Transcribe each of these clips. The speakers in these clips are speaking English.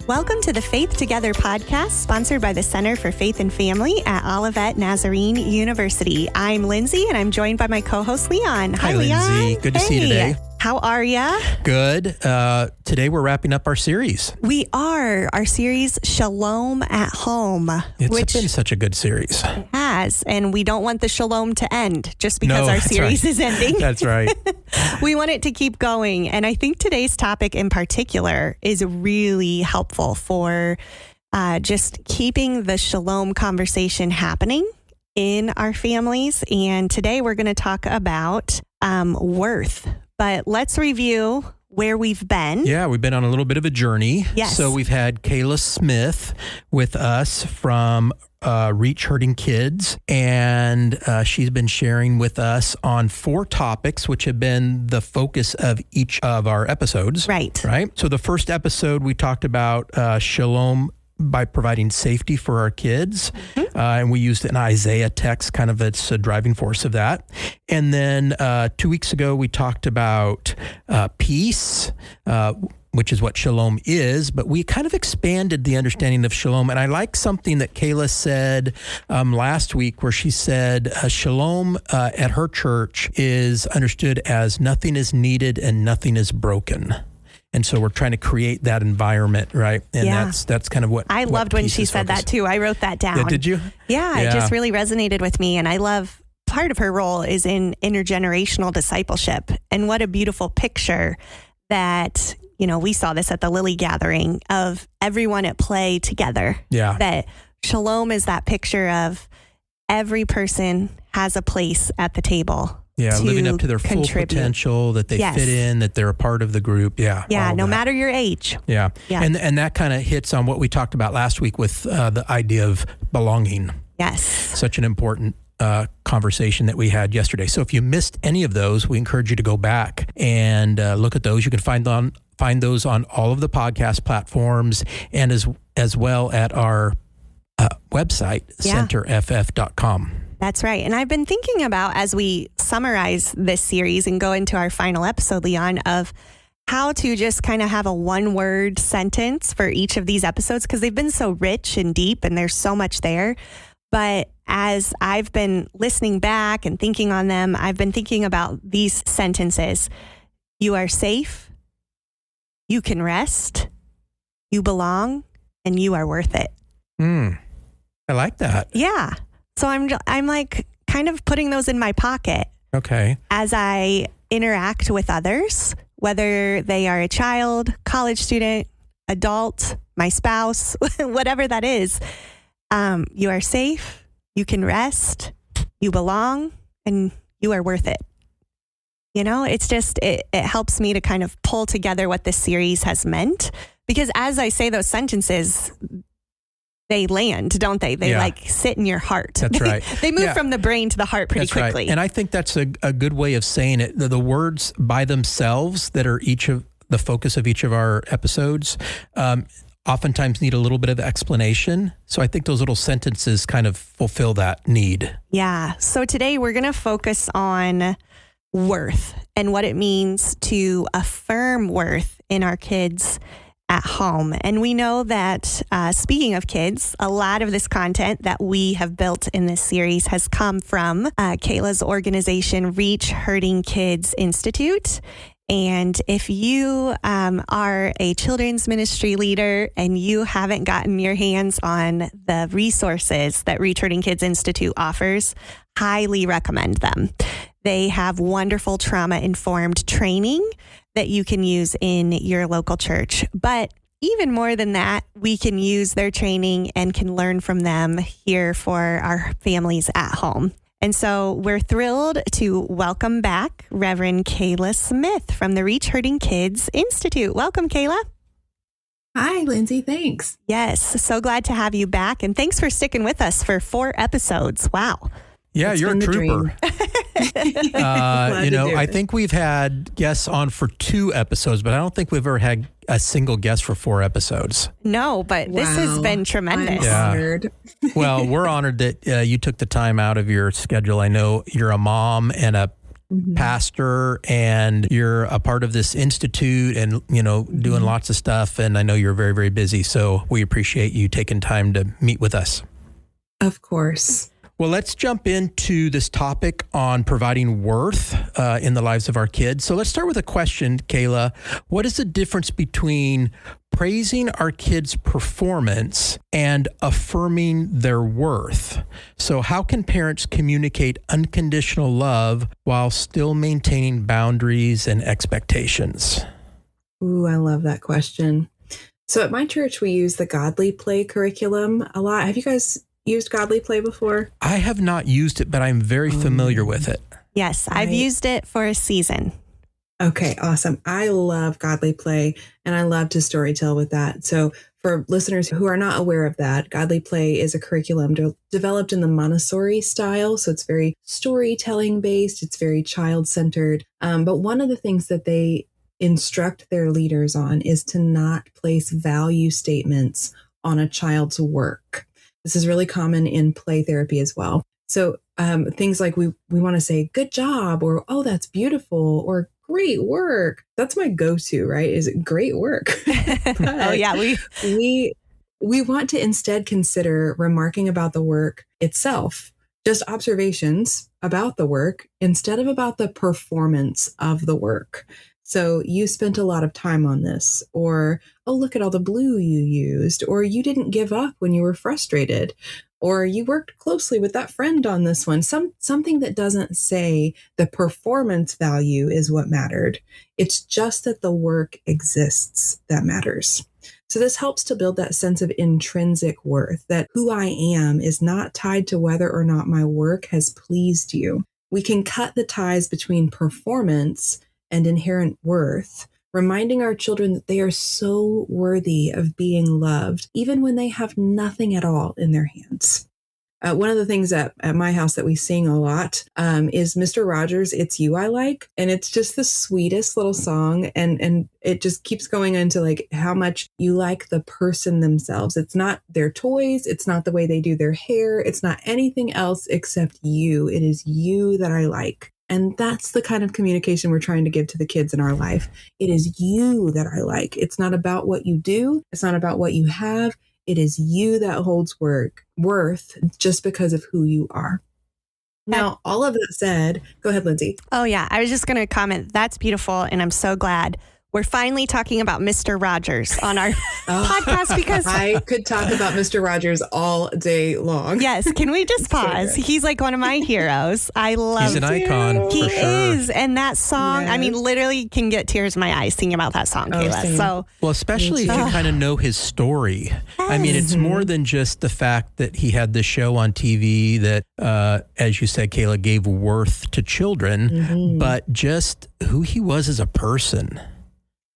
Welcome to the Faith Together podcast, sponsored by the Center for Faith and Family at Olivet Nazarene University. I'm Lindsey, and I'm joined by my co-host, Leon. Hi, Leon. Lindsey. Good to see you today. How are ya? Good. Today we're wrapping up our series. We are. Our series, Shalom at Home. It's been such a good series. It has, and we don't want the shalom to end just because our series is ending. That's right. We want it to keep going, and I think today's topic in particular is really helpful for just keeping the shalom conversation happening in our families. And today we're going to talk about worth. But let's review where we've been. Yeah, we've been on a little bit of a journey. Yes. So we've had Kayla Smith with us from Reach Hurting Kids, and she's been sharing with us on 4 topics, which have been the focus of each of our episodes. Right. So the first episode, we talked about Shalom by providing safety for our kids. Mm-hmm. And we used an Isaiah text, kind of it's a driving force of that. And then 2 weeks ago, we talked about peace, which is what shalom is, but we kind of expanded the understanding of shalom. And I like something that Kayla said last week, where she said shalom at her church is understood as nothing is needed and nothing is broken. And so we're trying to create that environment, right? And that's kind of what I loved when she said that too. I wrote that down. Yeah, did you? Yeah, it just really resonated with me. And I love part of her role is in intergenerational discipleship. And what a beautiful picture that, we saw this at the Lily Gathering of everyone at play together. Yeah. That shalom is that picture of every person has a place at the table. Yeah, living up to their full potential, that they fit in, that they're a part of the group. Yeah. Yeah, no matter your age. Yeah. And that kind of hits on what we talked about last week with the idea of belonging. Yes. Such an important conversation that we had yesterday. So if you missed any of those, we encourage you to go back and look at those. You can find those on all of the podcast platforms, and as well at our website, centerff.com. That's right. And I've been thinking about, as we summarize this series and go into our final episode, Leon, of how to just kind of have a one-word sentence for each of these episodes, because they've been so rich and deep and there's so much there. But as I've been listening back and thinking on them, I've been thinking about these sentences. You are safe. You can rest. You belong. And you are worth it. I like that. Yeah. So I'm like kind of putting those in my pocket. Okay. As I interact with others, whether they are a child, college student, adult, my spouse, whatever that is, you are safe, you can rest, you belong, and you are worth it. It's just, it helps me to kind of pull together what this series has meant, because as I say those sentences, they land, don't they? They sit in your heart. That's right. They move from the brain to the heart pretty quickly. Right. And I think that's a good way of saying it. The words by themselves that are each of the focus of each of our episodes oftentimes need a little bit of explanation. So I think those little sentences kind of fulfill that need. Yeah. So today we're going to focus on worth and what it means to affirm worth in our kids at home. And we know that, speaking of kids, a lot of this content that we have built in this series has come from Kayla's organization, Reach Hurting Kids Institute. And if you are a children's ministry leader and you haven't gotten your hands on the resources that Reach Hurting Kids Institute offers, highly recommend them. They have wonderful trauma-informed training that you can use in your local church. But even more than that, we can use their training and can learn from them here for our families at home. And so we're thrilled to welcome back Reverend Kayla Smith from the Reach Hurting Kids Institute. Welcome, Kayla. Hi, Lindsey. Thanks. Yes, so glad to have you back. And thanks for sticking with us for 4 episodes. Wow. Yeah, It's you're a trooper. I think we've had guests on for 2 episodes, but I don't think we've ever had a single guest for 4 episodes. No, but this has been tremendous. I'm honored. Well, we're honored that you took the time out of your schedule. I know you're a mom and a pastor, and you're a part of this institute and, doing lots of stuff. And I know you're very, very busy. So we appreciate you taking time to meet with us. Of course. Well, let's jump into this topic on providing worth in the lives of our kids. So let's start with a question, Kayla. What is the difference between praising our kids' performance and affirming their worth? So how can parents communicate unconditional love while still maintaining boundaries and expectations? Ooh, I love that question. So at my church, we use the Godly Play curriculum a lot. Have you guys used Godly Play before? I have not used it, but I'm very familiar with it. Yes, I've used it for a season. Okay, awesome. I love Godly Play, and I love to storytell with that. So for listeners who are not aware of that, Godly Play is a curriculum developed in the Montessori style. So it's very storytelling based. It's very child-centered. But one of the things that they instruct their leaders on is to not place value statements on a child's work. This is really common in play therapy as well. So things like we want to say, good job, or, oh, that's beautiful, or great work. That's my go-to, right? Is it great work? Oh, yeah. We want to instead consider remarking about the work itself, just observations about the work instead of about the performance of the work. So you spent a lot of time on this, or, oh, look at all the blue you used, or you didn't give up when you were frustrated, or you worked closely with that friend on this one. Something that doesn't say the performance value is what mattered. It's just that the work exists that matters. So this helps to build that sense of intrinsic worth, that who I am is not tied to whether or not my work has pleased you. We can cut the ties between performance and inherent worth, reminding our children that they are so worthy of being loved, even when they have nothing at all in their hands. One of the things at my house that we sing a lot is Mr. Rogers' It's You I Like. And it's just the sweetest little song. And it just keeps going into like how much you like the person themselves. It's not their toys. It's not the way they do their hair. It's not anything else except you. It is you that I like. And that's the kind of communication we're trying to give to the kids in our life. It is you that I like. It's not about what you do. It's not about what you have. It is you that holds worth just because of who you are. Now, all of that said, go ahead, Lindsey. Oh, yeah. I was just going to comment. That's beautiful. And I'm so glad we're finally talking about Mr. Rogers on our podcast, because I could talk about Mr. Rogers all day long. Yes. Can we just pause? So he's like one of my heroes. I love him. He's an icon. He for sure. is. And that song, Yes. I mean, literally can get tears in my eyes thinking about that song, Kayla. Same. So, Well, especially if you kind of know his story. I mean, it's more than just the fact that he had this show on TV that, as you said, Kayla, gave worth to children, but just who he was as a person.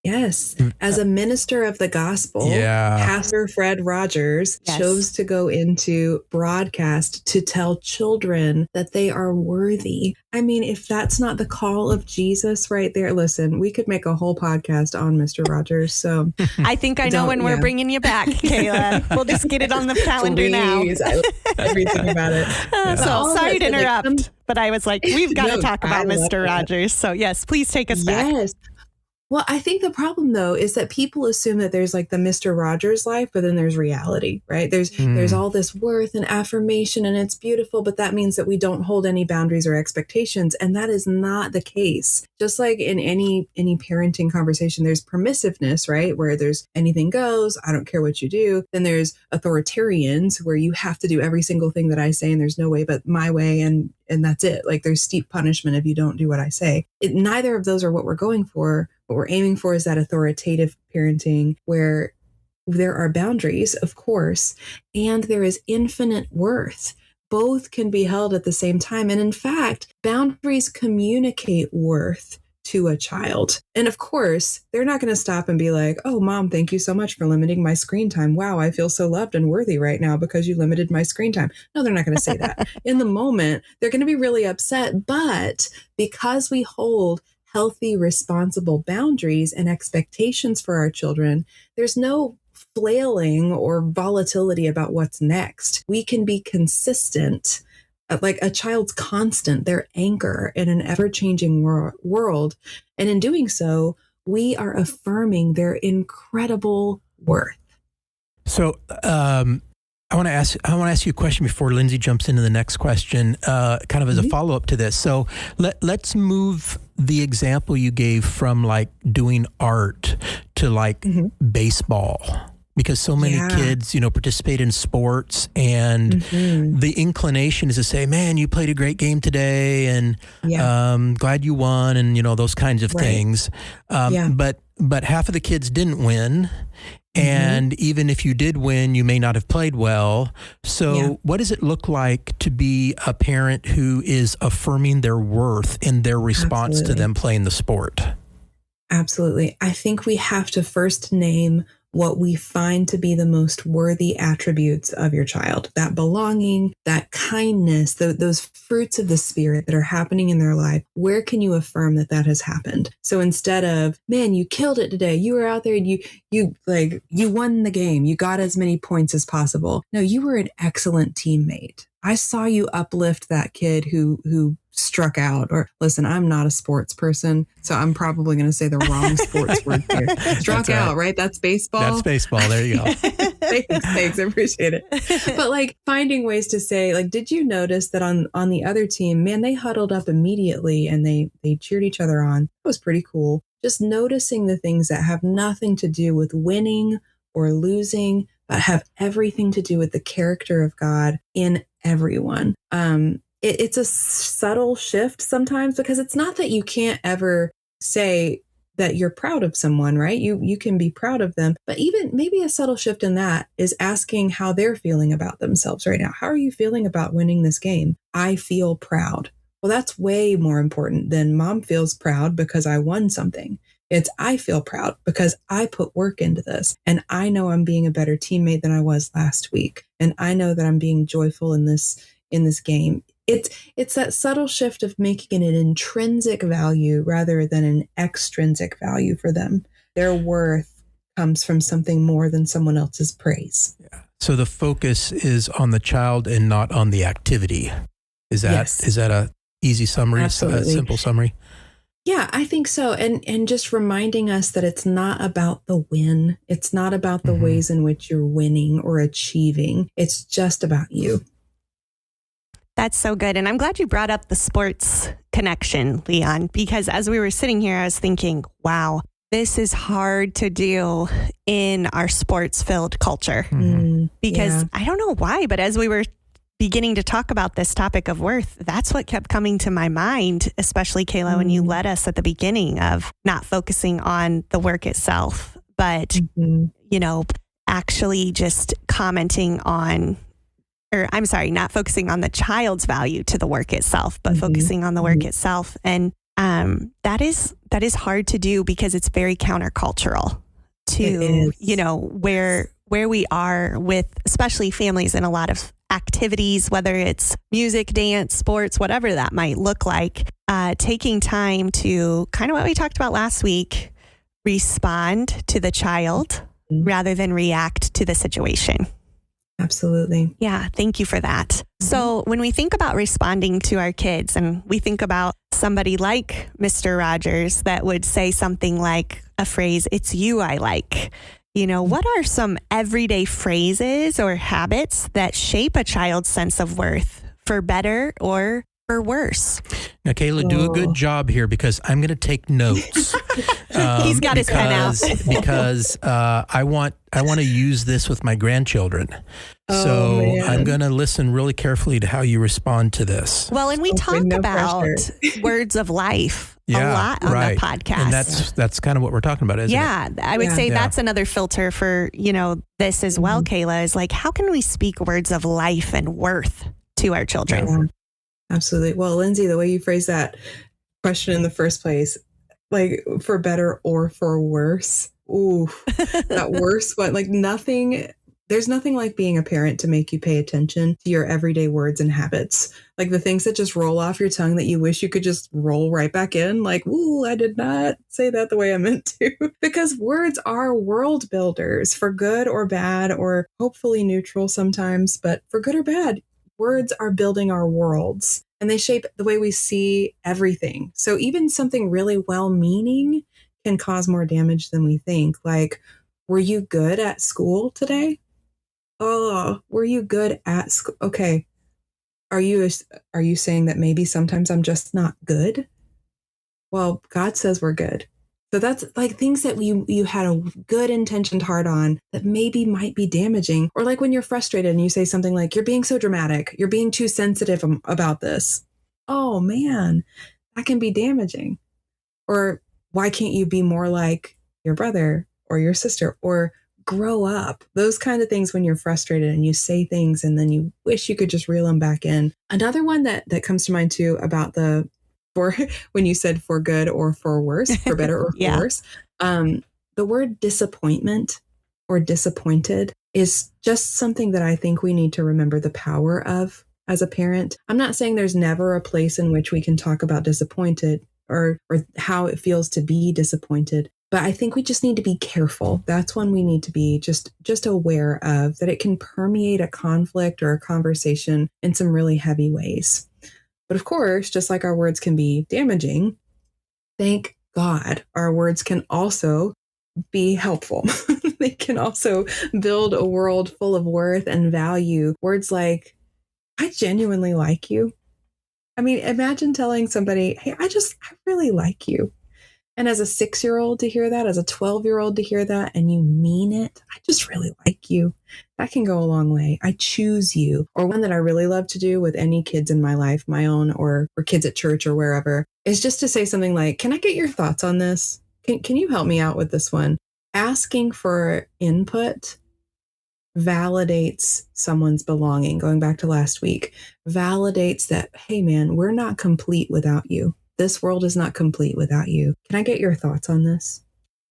Yes. As a minister of the gospel, Pastor Fred Rogers chose to go into broadcast to tell children that they are worthy. I mean, if that's not the call of Jesus right there, listen, we could make a whole podcast on Mr. Rogers. So I think I know when we're bringing you back, Kayla. We'll just get it on the calendar now. I love everything about it. So sorry to interrupt, but I was like, we've got to talk about Mr. Rogers. So yes, please take us back. Yes. Well, I think the problem, though, is that people assume that there's like the Mr. Rogers life, but then there's reality, right? There's all this worth and affirmation, and it's beautiful, but that means that we don't hold any boundaries or expectations. And that is not the case. Just like in any parenting conversation, there's permissiveness, right? Where there's anything goes, I don't care what you do. Then there's authoritarians where you have to do every single thing that I say, and there's no way but my way, and that's it. Like there's steep punishment if you don't do what I say. Neither of those are what we're going for. What we're aiming for is that authoritative parenting where there are boundaries, of course, and there is infinite worth. Both can be held at the same time. And in fact, boundaries communicate worth to a child. And of course, they're not going to stop and be like, oh, Mom, thank you so much for limiting my screen time. Wow, I feel so loved and worthy right now because you limited my screen time. No, they're not going to say that. In the moment, they're going to be really upset. But because we hold healthy, responsible boundaries and expectations for our children, there's no flailing or volatility about what's next. We can be consistent like a child's constant, their anchor in an ever-changing world. And in doing so, we are affirming their incredible worth. So, I want to ask you a question before Lindsey jumps into the next question, kind of as a follow-up to this. So let's move the example you gave from like doing art to like baseball, because so many kids, participate in sports, and the inclination is to say, man, you played a great game today, and glad you won, and those kinds of things. But half of the kids didn't win. And even if you did win, you may not have played well. So what does it look like to be a parent who is affirming their worth in their response to them playing the sport? Absolutely. I think we have to first name what we find to be the most worthy attributes of your child, that belonging, that kindness, those fruits of the Spirit that are happening in their life. Where can you affirm that that has happened? So instead of, man, you killed it today, you were out there and you won the game, you got as many points as possible. No, you were an excellent teammate. I saw you uplift that kid who struck out. Or listen, I'm not a sports person, so I'm probably going to say the wrong sports word here. Struck out, right? That's baseball. That's baseball. There you go. Thanks. I appreciate it. But like finding ways to say, like, did you notice that on the other team, man, they huddled up immediately and they cheered each other on. It was pretty cool. Just noticing the things that have nothing to do with winning or losing, but have everything to do with the character of God in everyone. It's a subtle shift sometimes, because it's not that you can't ever say that you're proud of someone, right? You can be proud of them, but even maybe a subtle shift in that is asking how they're feeling about themselves right now. How are you feeling about winning this game? I feel proud. Well, that's way more important than mom feels proud because I won something. It's I feel proud because I put work into this, and I know I'm being a better teammate than I was last week. And I know that I'm being joyful in this game. It's that subtle shift of making it an intrinsic value rather than an extrinsic value for them. Their worth comes from something more than someone else's praise. Yeah. So the focus is on the child and not on the activity. Is that a easy summary? Absolutely. A simple summary? Yeah, I think so. And just reminding us that it's not about the win. It's not about the ways in which you're winning or achieving. It's just about you. That's so good. And I'm glad you brought up the sports connection, Leon, because as we were sitting here, I was thinking, wow, this is hard to do in our sports-filled culture. Because I don't know why, but as we were beginning to talk about this topic of worth, that's what kept coming to my mind, especially Kayla, when you led us at the beginning of not focusing on the work itself, but, actually just commenting on, not focusing on the child's value to the work itself, but focusing on the work itself. And that is hard to do because it's very countercultural to, where we are with, especially families in a lot of activities, whether it's music, dance, sports, whatever that might look like, taking time to kind of what we talked about last week, respond to the child rather than react to the situation. Absolutely. Yeah. Thank you for that. So when we think about responding to our kids, and we think about somebody like Mr. Rogers that would say something like a phrase, "It's you I like." What are some everyday phrases or habits that shape a child's sense of worth for better or for worse? Now, Kayla, do a good job here, because I'm going to take notes. He's got his pen out. Because I want to use this with my grandchildren. I'm going to listen really carefully to how you respond to this. Well, and we talk about words of life a lot on the podcast. And that's kind of what we're talking about, isn't it? Yeah, I would say that's another filter for, this as well, Kayla, is like, how can we speak words of life and worth to our children? Yeah, absolutely. Well, Lindsey, the way you phrased that question in the first place, like for better or for worse. Ooh, that worse one, like there's nothing like being a parent to make you pay attention to your everyday words and habits. Like the things that just roll off your tongue that you wish you could just roll right back in. Like, ooh, I did not say that the way I meant to. Because words are world builders for good or bad, or hopefully neutral sometimes, but for good or bad. words are building our worlds and they shape the way we see everything. So even something really well-meaning can cause more damage than we think. Like, were you good at school today? Oh, were you good at school? Okay. Are you saying that maybe sometimes I'm just not good? Well, God says we're good. So that's like things that you had a good intentioned heart on that maybe might be damaging. Or like when you're frustrated and you say something like, you're being so dramatic, you're being too sensitive about this. Oh man, that can be damaging. Or why can't you be more like your brother or your sister, or grow up? Those kind of things when you're frustrated and you say things and then you wish you could just reel them back in. Another one that comes to mind too about for when you said for good or for worse, for better or for worse, the word disappointment or disappointed is just something that I think we need to remember the power of as a parent. I'm not saying there's never a place in which we can talk about disappointed or how it feels to be disappointed. But I think we just need to be careful. That's when we need to be just aware of that it can permeate a conflict or a conversation in some really heavy ways. But of course, just like our words can be damaging, thank God our words can also be helpful. They can also build a world full of worth and value. Words like, I genuinely like you. I mean, imagine telling somebody, hey, I really like you. And as a 6-year-old to hear that, as a 12-year-old to hear that, and you mean it, I just really like you. That can go a long way. I choose you. Or one that I really love to do with any kids in my life, my own or kids at church or wherever, is just to say something like, can I get your thoughts on this? Can you help me out with this one? Asking for input validates someone's belonging. Going back to last week, validates that, hey man, we're not complete without you. This world is not complete without you. Can I get your thoughts on this?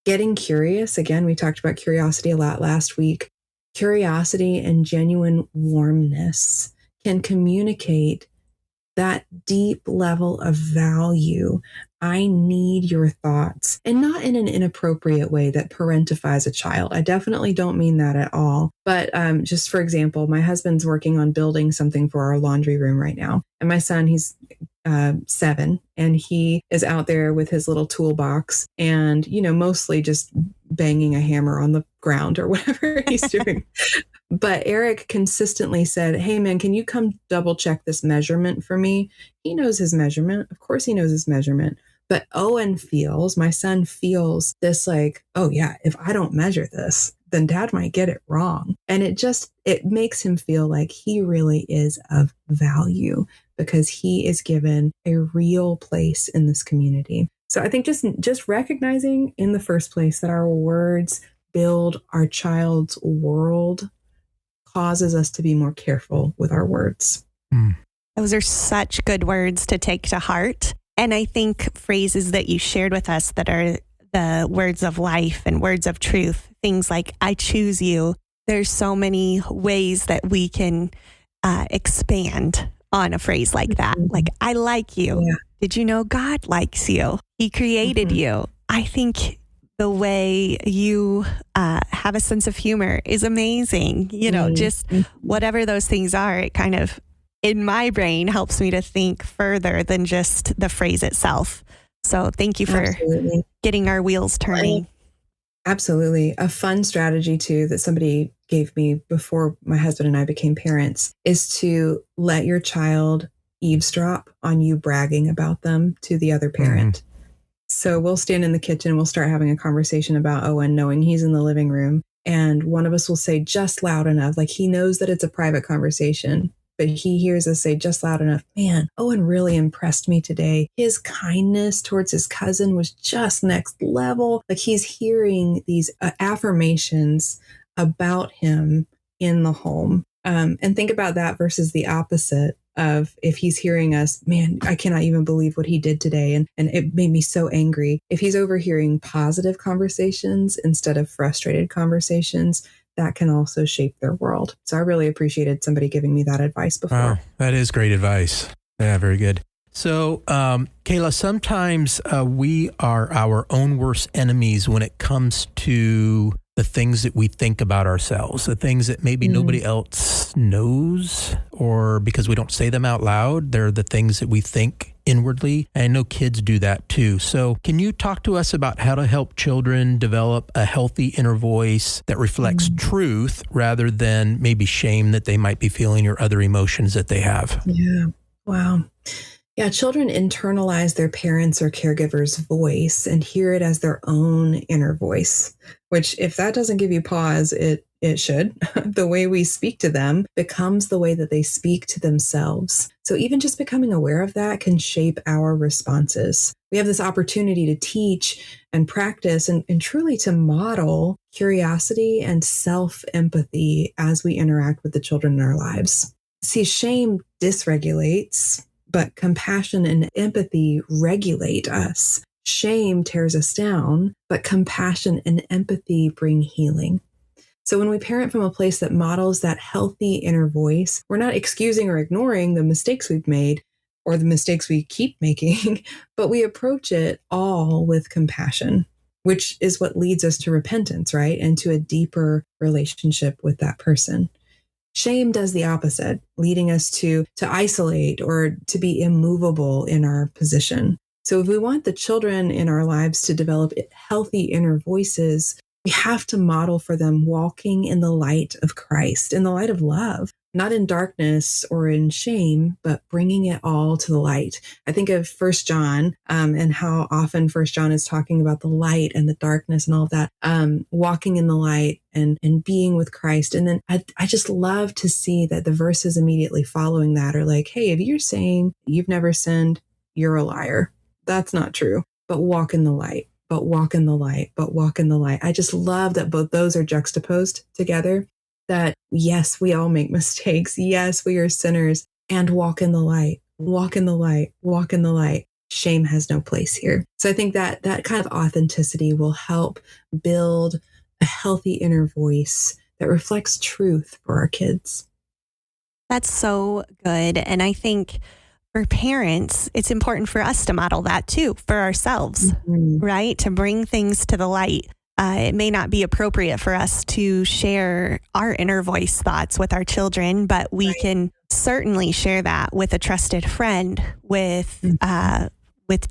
Getting curious. Again, we talked about curiosity a lot last week. Curiosity and genuine warmness can communicate that deep level of value. I need your thoughts, and not in an inappropriate way that parentifies a child. I definitely don't mean that at all. But just for example, my husband's working on building something for our laundry room right now. And my son, he's 7, and he is out there with his little toolbox and, mostly just banging a hammer on the ground or whatever he's doing. But Eric consistently said, hey man, can you come double check this measurement for me? He knows his measurement. Of course he knows his measurement. But Owen my son feels this like, oh yeah, if I don't measure this, then dad might get it wrong. And it makes him feel like he really is of value because he is given a real place in this community. So I think just recognizing in the first place that our words build our child's world causes us to be more careful with our words. Those are such good words to take to heart. And I think phrases that you shared with us that are the words of life and words of truth, things like, I choose you. There's so many ways that we can expand on a phrase like that. Like, I like you. Yeah. Did you know God likes you? He created you. I think the way you have a sense of humor is amazing. Just whatever those things are, it kind of, in my brain, helps me to think further than just the phrase itself. So thank you for getting our wheels turning. Absolutely. A fun strategy too that somebody gave me before my husband and I became parents is to let your child eavesdrop on you bragging about them to the other parent. So we'll stand in the kitchen, we'll start having a conversation about Owen, knowing he's in the living room. And one of us will say just loud enough, like he knows that it's a private conversation, but he hears us say just loud enough, man, Owen really impressed me today. His kindness towards his cousin was just next level. Like he's hearing these affirmations about him in the home. And think about that versus the opposite of if he's hearing us, man, I cannot even believe what he did today. And it made me so angry. If he's overhearing positive conversations instead of frustrated conversations, that can also shape their world. So I really appreciated somebody giving me that advice before. Wow, that is great advice. Yeah, very good. So, Kayla, sometimes we are our own worst enemies when it comes to the things that we think about ourselves, the things that maybe nobody else knows, or because we don't say them out loud, they're the things that we think inwardly. And I know kids do that too. So can you talk to us about how to help children develop a healthy inner voice that reflects truth rather than maybe shame that they might be feeling or other emotions that they have? Yeah. Wow. Yeah, children internalize their parents' or caregivers' voice and hear it as their own inner voice, which if that doesn't give you pause, it should. The way we speak to them becomes the way that they speak to themselves. So even just becoming aware of that can shape our responses. We have this opportunity to teach and practice and truly to model curiosity and self-empathy as we interact with the children in our lives. See, shame dysregulates, but compassion and empathy regulate us. Shame tears us down, but compassion and empathy bring healing. So when we parent from a place that models that healthy inner voice, we're not excusing or ignoring the mistakes we've made or the mistakes we keep making, but we approach it all with compassion, which is what leads us to repentance, right? And to a deeper relationship with that person. Shame does the opposite, leading us to isolate or to be immovable in our position. So if we want the children in our lives to develop healthy inner voices, we have to model for them walking in the light of Christ, in the light of love, not in darkness or in shame, but bringing it all to the light. I think of 1 John and how often 1 John is talking about the light and the darkness and all of that, walking in the light and being with Christ. And then I just love to see that the verses immediately following that are like, hey, if you're saying you've never sinned, you're a liar. That's not true, but walk in the light. But walk in the light, but walk in the light. I just love that both those are juxtaposed together, that yes, we all make mistakes. Yes, we are sinners, and walk in the light, walk in the light, walk in the light. Shame has no place here. So I think that kind of authenticity will help build a healthy inner voice that reflects truth for our kids. That's so good. And I think for parents, it's important for us to model that too for ourselves, right? To bring things to the light. It may not be appropriate for us to share our inner voice thoughts with our children, but we can certainly share that with a trusted friend, with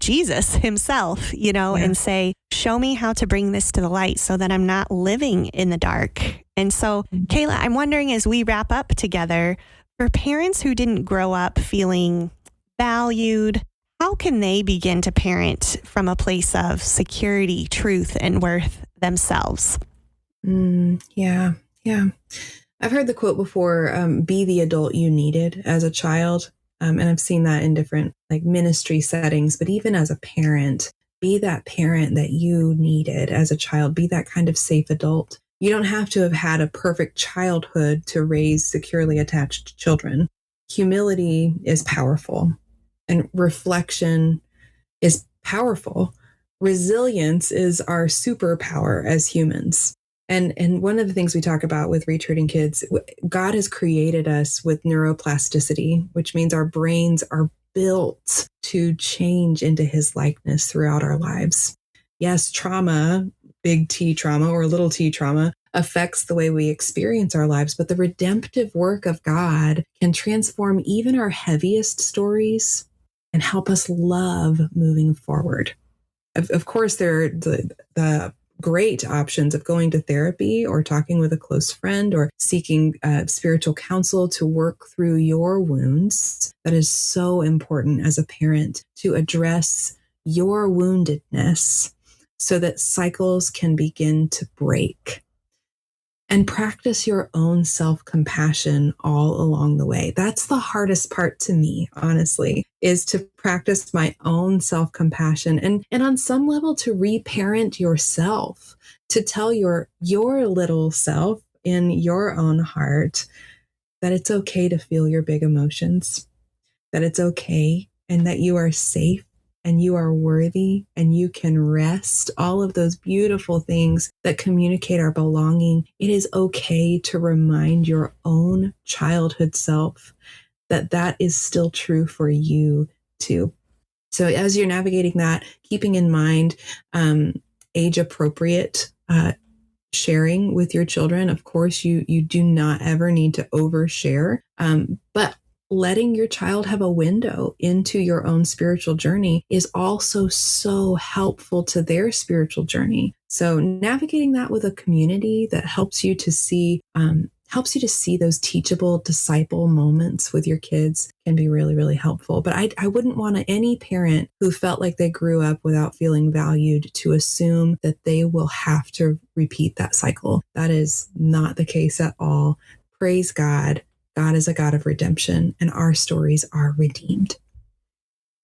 Jesus himself, and say, show me how to bring this to the light so that I'm not living in the dark. And so, Kayla, I'm wondering as we wrap up together, for parents who didn't grow up feeling valued, how can they begin to parent from a place of security, truth, and worth themselves? Yeah. I've heard the quote before, be the adult you needed as a child. And I've seen that in different ministry settings, but even as a parent, be that parent that you needed as a child, be that kind of safe adult. You don't have to have had a perfect childhood to raise securely attached children. Humility is powerful. And reflection is powerful. Resilience is our superpower as humans. And one of the things we talk about with retreating kids, God has created us with neuroplasticity, which means our brains are built to change into his likeness throughout our lives. Yes, trauma, big T trauma or little t trauma, affects the way we experience our lives, but the redemptive work of God can transform even our heaviest stories and help us love moving forward. Of course, there are the great options of going to therapy or talking with a close friend or seeking spiritual counsel to work through your wounds. That is so important as a parent to address your woundedness so that cycles can begin to break. And practice your own self-compassion all along the way. That's the hardest part to me, honestly, is to practice my own self-compassion and on some level to reparent yourself, to tell your little self in your own heart that it's okay to feel your big emotions, that it's okay and that you are safe and you are worthy and you can rest, all of those beautiful things that communicate our belonging. It is okay to remind your own childhood self that is still true for you too. So as you're navigating that, keeping in mind age appropriate sharing with your children. Of course, you do not ever need to overshare, but letting your child have a window into your own spiritual journey is also so helpful to their spiritual journey. So navigating that with a community that helps you to see those teachable disciple moments with your kids can be really, really helpful. But I wouldn't want any parent who felt like they grew up without feeling valued to assume that they will have to repeat that cycle. That is not the case at all. Praise God. God is a God of redemption, and our stories are redeemed.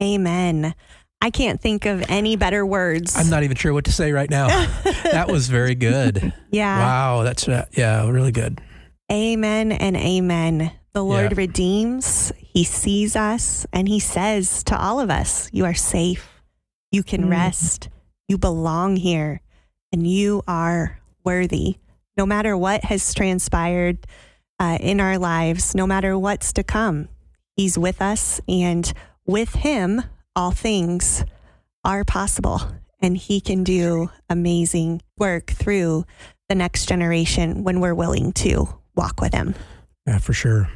Amen. I can't think of any better words. I'm not even sure what to say right now. That was very good. Yeah. Wow. That's, really good. Amen and amen. The Lord redeems. He sees us, and he says to all of us, you are safe. You can rest. You belong here, and you are worthy. No matter what has transpired in our lives, no matter what's to come, he's with us, and with him, all things are possible, and he can do amazing work through the next generation when we're willing to walk with him. Yeah, for sure.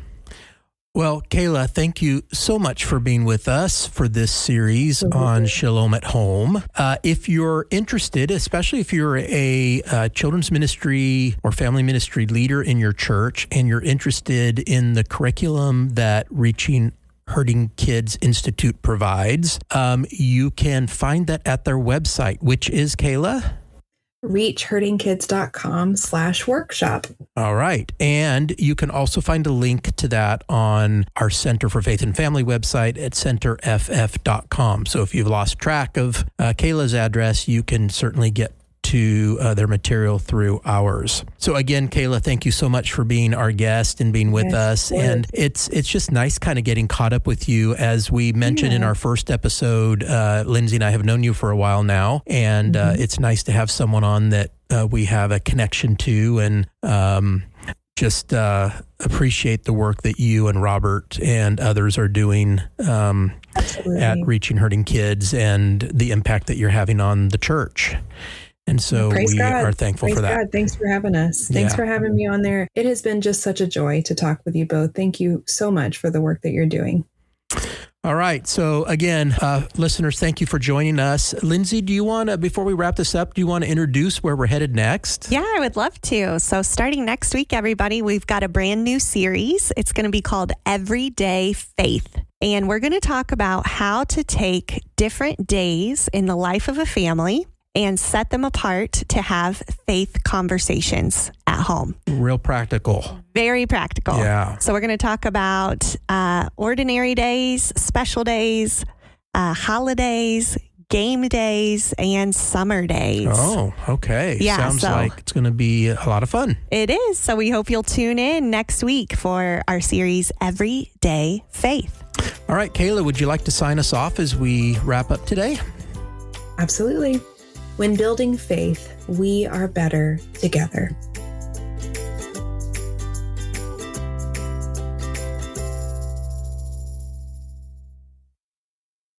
Well, Kayla, thank you so much for being with us for this series on Shalom at Home. If you're interested, especially if you're a children's ministry or family ministry leader in your church, and you're interested in the curriculum that Reaching Hurting Kids Institute provides, you can find that at their website, which is, Kayla? reachhurtingkids.com/workshop. All right. And you can also find a link to that on our Center for Faith and Family website at centerff.com. So if you've lost track of Kayla's address, you can certainly get to their material through ours. So again, Kayla, thank you so much for being our guest and being with us. And it's just nice kind of getting caught up with you. As we mentioned in our first episode, Lindsey and I have known you for a while now, and it's nice to have someone on that we have a connection to, and just appreciate the work that you and Robert and others are doing at Reaching Hurting Kids and the impact that you're having on the church. And so we are thankful for that. God. Thanks for having us. Thanks for having me on there. It has been just such a joy to talk with you both. Thank you so much for the work that you're doing. All right. So again, listeners, thank you for joining us. Lindsey, do you want to, before we wrap this up, do you want to introduce where we're headed next? Yeah, I would love to. So starting next week, everybody, we've got a brand new series. It's going to be called Everyday Faith. And we're going to talk about how to take different days in the life of a family and set them apart to have faith conversations at home. Real practical. Very practical. Yeah. So we're going to talk about ordinary days, special days, holidays, game days, and summer days. Oh, okay. Yeah, Sounds like it's going to be a lot of fun. It is. So we hope you'll tune in next week for our series, Everyday Faith. All right, Kayla, would you like to sign us off as we wrap up today? Absolutely. When building faith, we are better together.